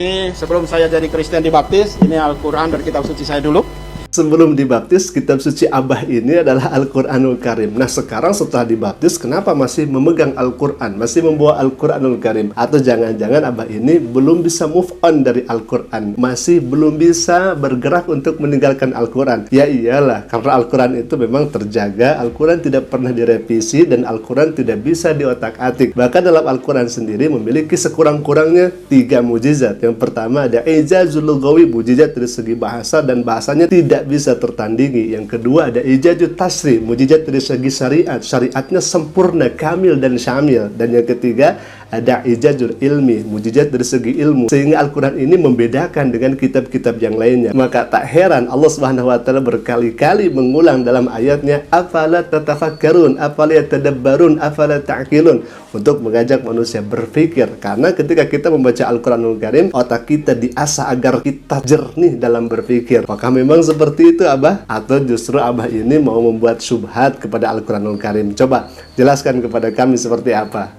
Ini sebelum saya jadi Kristen dibaptis, ini Al-Quran dari kitab suci saya dulu. Sebelum dibaptis, kitab suci Abah ini adalah Al-Quranul Karim. Nah, sekarang setelah dibaptis, kenapa masih memegang Al-Quran? Masih membawa Al-Quranul Karim? Atau jangan-jangan Abah ini belum bisa move on dari Al-Quran? Masih belum bisa bergerak untuk meninggalkan Al-Quran? Ya iyalah, karena Al-Quran itu memang terjaga, Al-Quran tidak pernah direvisi, dan Al-Quran tidak bisa diotak-atik. Bahkan dalam Al-Quran sendiri memiliki sekurang-kurangnya 3 mujizat. Yang pertama ada ijazul lughawi, mujizat dari segi bahasa dan bahasanya tidak bisa tertandingi. Yang kedua ada ijazul tasri, mujizat dari segi syariat, syariatnya sempurna, kamil dan syamil. Dan yang ketiga ada ijazul ilmi, mujizat dari segi ilmu. Sehingga Al-Quran ini membedakan dengan kitab-kitab yang lainnya. Maka tak heran Allah Subhanahu wa taala berkali-kali mengulang dalam ayatnya, afala tatafakkarun, afala yatadabbarun, afala ta'qilun, untuk mengajak manusia berpikir. Karena ketika kita membaca Al-Quranul Karim, otak kita diasah agar kita jernih dalam berpikir. Apakah memang seperti itu, Abah? Atau justru Abah ini mau membuat syubhat kepada Al-Quranul Karim? Coba jelaskan kepada kami seperti apa.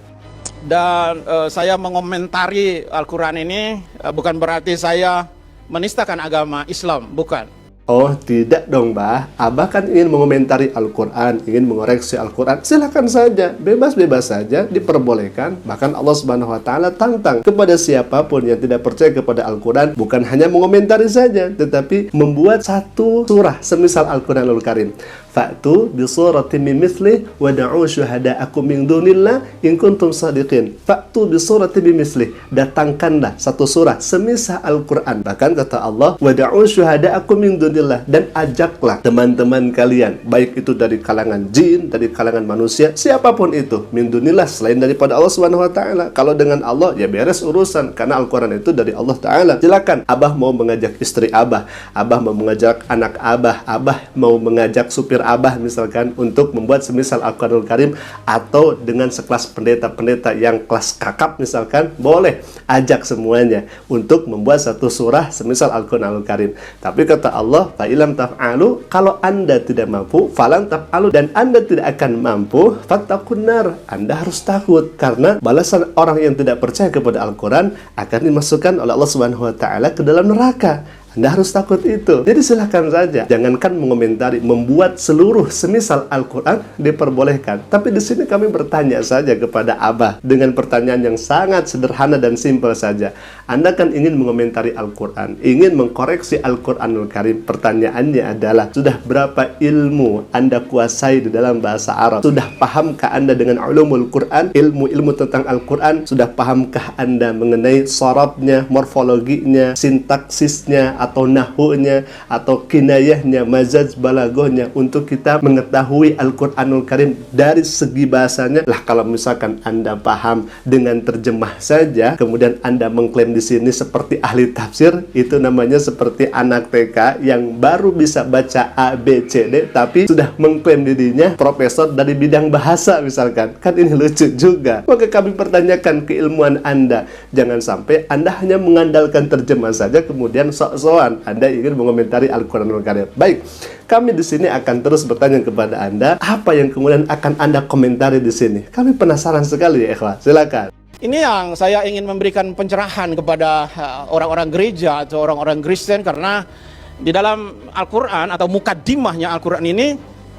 Dan saya mengomentari Al-Quran ini bukan berarti saya menistakan agama Islam, bukan. Oh tidak dong, Bah. Abah kan ingin mengomentari Al-Quran, ingin mengoreksi Al-Quran. Silakan saja, bebas-bebas saja, diperbolehkan. Bahkan Allah Subhanahu wa taala tantang kepada siapapun yang tidak percaya kepada Al-Quran, bukan hanya mengomentari saja, tetapi membuat satu surah semisal Al-Quranul Karim. Fa'tu bi suratin min mithlih wa da'u syuhada'akum min dunillah in kuntum shadiqin. Fa'tu bi suratin min mithlih, datangkanlah satu surah semisal Al-Quran. Bahkan kata Allah, wa da'u syuhada'akum min dunillah, dan ajaklah teman-teman kalian, baik itu dari kalangan jin, dari kalangan manusia, siapapun itu, min dunillah, selain daripada Allah Subhanahu wa taala. Kalau dengan Allah ya beres urusan, karena Al-Quran itu dari Allah taala. Silakan, Abah mau mengajak istri Abah, Abah mau mengajak anak Abah, Abah mau mengajak supir Abah misalkan untuk membuat semisal Al-Quranul Karim, atau dengan sekelas pendeta-pendeta yang kelas kakap misalkan, boleh ajak semuanya untuk membuat satu surah semisal Al-Quranul Karim. Tapi kata Allah, fa ilam taf'alu, kalau Anda tidak mampu, falan taf'alu, dan Anda tidak akan mampu, fattaqun nar, Anda harus takut, karena balasan orang yang tidak percaya kepada Al-Quran akan dimasukkan oleh Allah Subhanahu wa taala ke dalam neraka. Anda harus takut itu. Jadi silahkan saja, jangankan mengomentari, membuat seluruh semisal Al-Quran diperbolehkan. Tapi di sini kami bertanya saja kepada Abah dengan pertanyaan yang sangat sederhana dan simpel saja. Anda kan ingin mengomentari Al-Quran, ingin mengkoreksi Al-Quranul Karim. Pertanyaannya adalah, sudah berapa ilmu Anda kuasai di dalam bahasa Arab? Sudah pahamkah Anda dengan ulumul Quran, ilmu-ilmu tentang Al-Quran? Sudah pahamkah Anda mengenai sorabnya, morfologinya, sintaksisnya, atau nahunya, atau kinayahnya, mazaj balagohnya, untuk kita mengetahui Al-Quranul Karim dari segi bahasanya? Lah, kalau misalkan Anda paham dengan terjemah saja, kemudian Anda mengklaim di sini seperti ahli tafsir, itu namanya seperti anak TK yang baru bisa baca A, B, C, D, tapi sudah mengklaim dirinya profesor dari bidang bahasa misalkan. Kan ini lucu juga. Maka kami pertanyakan keilmuan Anda. Jangan sampai Anda hanya mengandalkan terjemah saja, kemudian sok-sokan Anda ingin mengomentari Al-Quranul Karim. Baik, kami di sini akan terus bertanya kepada Anda, apa yang kemudian akan Anda komentari di sini? Kami penasaran sekali ya, ikhwah. Silakan. Ini yang saya ingin memberikan pencerahan kepada orang-orang gereja atau orang-orang Kristen, karena di dalam Al-Quran atau mukaddimahnya Al-Quran ini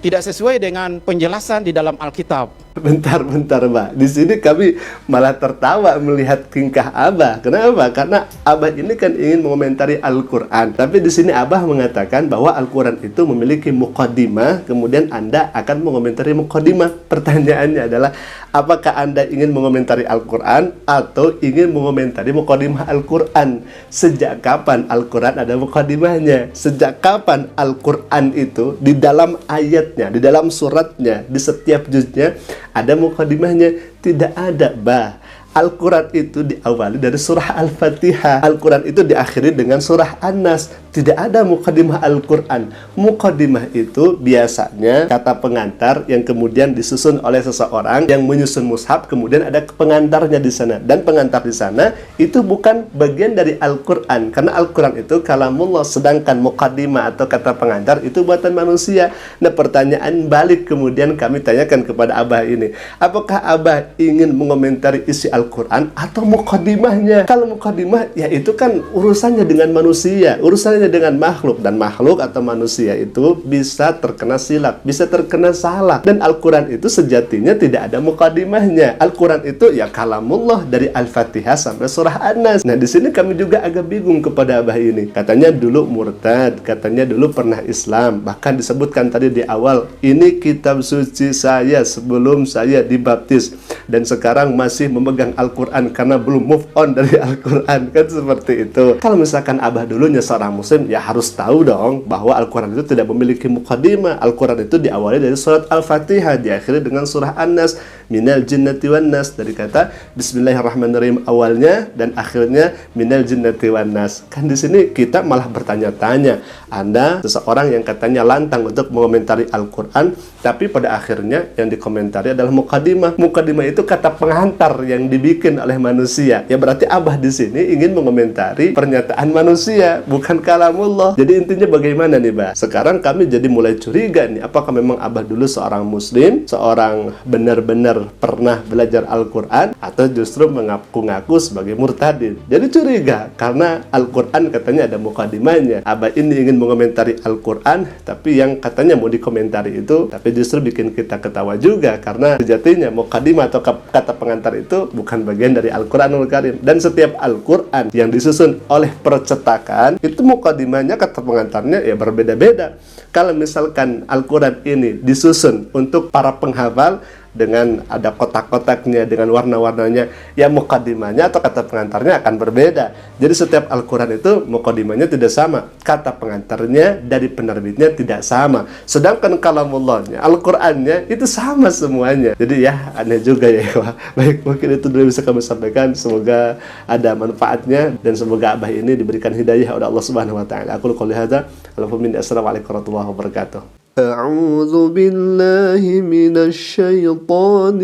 tidak sesuai dengan penjelasan di dalam Alkitab. Bentar, Mbak. Di sini kami malah tertawa melihat tingkah Abah. Kenapa? Karena Abah ini kan ingin mengomentari Al-Quran. Tapi di sini Abah mengatakan bahwa Al-Quran itu memiliki muqaddimah, kemudian Anda akan mengomentari muqaddimah. Pertanyaannya adalah, apakah Anda ingin mengomentari Al-Quran atau ingin mengomentari muqaddimah Al-Quran? Sejak kapan Al-Quran ada muqaddimahnya? Sejak kapan Al-Quran itu di dalam ayatnya, di dalam suratnya, di setiap juznya ada muqaddimahnya? Tidak ada, Bah. Al-Quran itu diawali dari surah Al-Fatihah. Al-Quran itu diakhiri dengan surah An-Nas. Tidak ada muqaddimah Al-Quran. Muqaddimah itu biasanya kata pengantar yang kemudian disusun oleh seseorang yang menyusun mushaf, kemudian ada pengantarnya di sana. Dan pengantar di sana itu bukan bagian dari Al-Quran, karena Al-Quran itu kalamullah, sedangkan muqaddimah atau kata pengantar itu buatan manusia. Nah, pertanyaan balik kemudian kami tanyakan kepada Abah ini, apakah Abah ingin mengomentari isi Al-Quran Al-Quran atau muqaddimahnya. Kalau muqaddimah, ya itu kan urusannya dengan manusia, urusannya dengan makhluk. Dan makhluk atau manusia itu bisa terkena silap, bisa terkena salah. Dan Al-Quran itu sejatinya tidak ada muqaddimahnya. Al-Quran itu ya kalamullah dari Al-Fatihah sampai surah An-Nas. Nah, di sini kami juga agak bingung kepada Abah ini. Katanya dulu murtad, katanya dulu pernah Islam. Bahkan disebutkan tadi di awal, ini kitab suci saya sebelum saya dibaptis. Dan sekarang masih memegang Al-Quran karena belum move on dari Al-Quran. Kan seperti itu. Kalau misalkan Abah dulunya seorang muslim, ya harus tahu dong bahwa Al-Quran itu tidak memiliki muqaddimah. Al-Quran itu diawali dari surat Al-Fatihah, diakhiri dengan surah An-Nas, minal jinnati wan nas, dari kata Bismillahirrahmanirrahim awalnya dan akhirnya minal jinnati wan nas. Kan di sini kita malah bertanya-tanya, Anda seseorang yang katanya lantang untuk mengomentari Al-Quran, tapi pada akhirnya yang dikomentari adalah muqaddimah. Muqaddimah itu kata pengantar yang dibikin oleh manusia. Ya berarti Abah di sini ingin mengomentari pernyataan manusia, bukan kalamullah. Jadi intinya bagaimana nih, Bah? Sekarang kami jadi mulai curiga nih, apakah memang Abah dulu seorang muslim, seorang benar-benar pernah belajar Al-Quran, atau justru mengaku-ngaku sebagai murtadin. Jadi curiga, karena Al-Quran katanya ada muqaddimahnya. Abah ini ingin mengomentari Al-Quran, tapi yang katanya mau dikomentari itu, tapi justru bikin kita ketawa juga, karena sejatinya muqaddimah atau kata pengantar itu bukan bagian dari Al-Quranul Karim. Dan setiap Al-Quran yang disusun oleh percetakan, itu muqaddimahnya, kata pengantarnya ya berbeda-beda. Kalau misalkan Al-Quran ini disusun untuk para penghafal, dengan ada kotak-kotaknya, dengan warna-warnanya, ya muqaddimahnya atau kata pengantarnya akan berbeda. Jadi setiap Al-Quran itu muqaddimahnya tidak sama, kata pengantarnya dari penerbitnya tidak sama. Sedangkan kalamullahnya, Al-Qurannya itu sama semuanya. Jadi ya aneh juga ya. Baik, mungkin itu dulu bisa kami sampaikan. Semoga ada manfaatnya dan semoga Abah ini diberikan hidayah oleh Allah Subhanahu wa taala. Aku qouli hadza, assalamualaikum warahmatullahi wabarakatuh. أعوذ بالله من الشيطان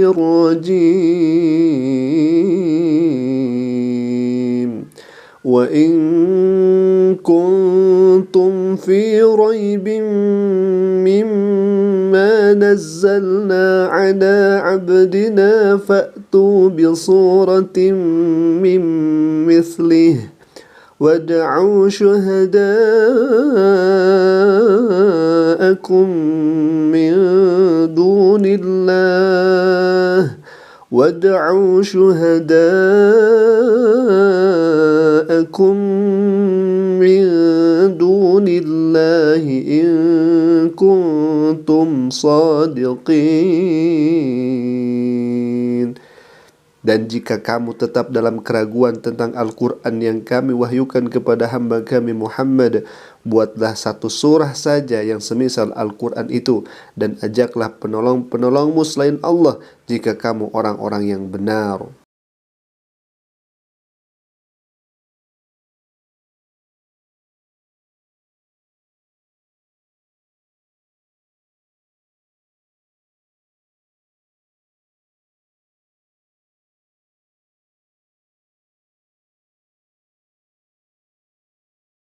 الرجيم وإن كنتم في ريب مما نزلنا على عبدنا فأتوا بصورة من مثله وادعوا شهداءكم من دون الله إن كنتم صادقين. Dan jika kamu tetap dalam keraguan tentang Al-Quran yang kami wahyukan kepada hamba kami Muhammad, buatlah satu surah saja yang semisal Al-Quran itu, dan ajaklah penolong-penolongmu selain Allah jika kamu orang-orang yang benar.